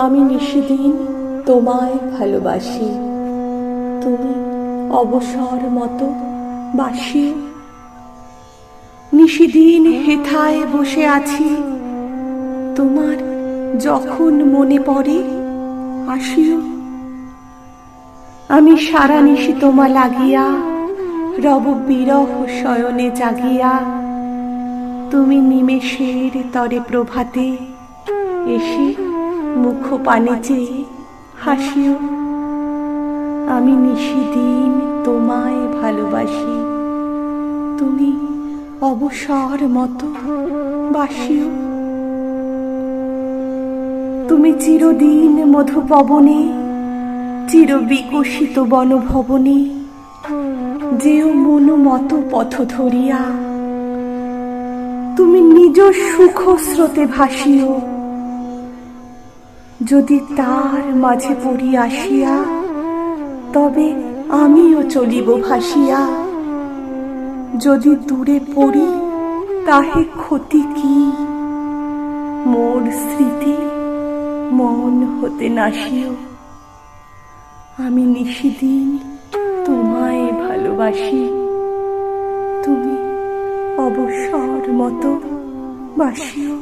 আমি নিশিদিন তোমায় ভালোবাসি, তুমি অবসর মতো বাসিও। নিশিদিন হেথায় বসে আছি, তোমার যখন মনে পড়ে আসিও। আমি সারা নিশি তোমা লাগিয়া রব বিরহ শয়নে জাগিয়া, তুমি নিমেষের তরে প্রভাতে এসে মুখ পানে চেয়ে হাসিও। আমি নিশিদিন তোমায় ভালোবাসি, তুমি অবসর মতো বাসিও। তুমি চিরদিন মধুপবনে, চির বিকশিত বনভবনে যেও মনু মতো পথ ধরিয়া, তুমি নিজ সুখ স্রোতে ভাসিও। যদি তার মাঝে পড়ি আসিয়া, তবে আমিও চলিব ভাসিয়া। যদি দূরে পড়ি তাহে ক্ষতি কি, মোর স্মৃতি মন হতে নাসিও। আমি নিশিদিন তোমায় ভালোবাসি, তুমি অবসর মতো বাসিও।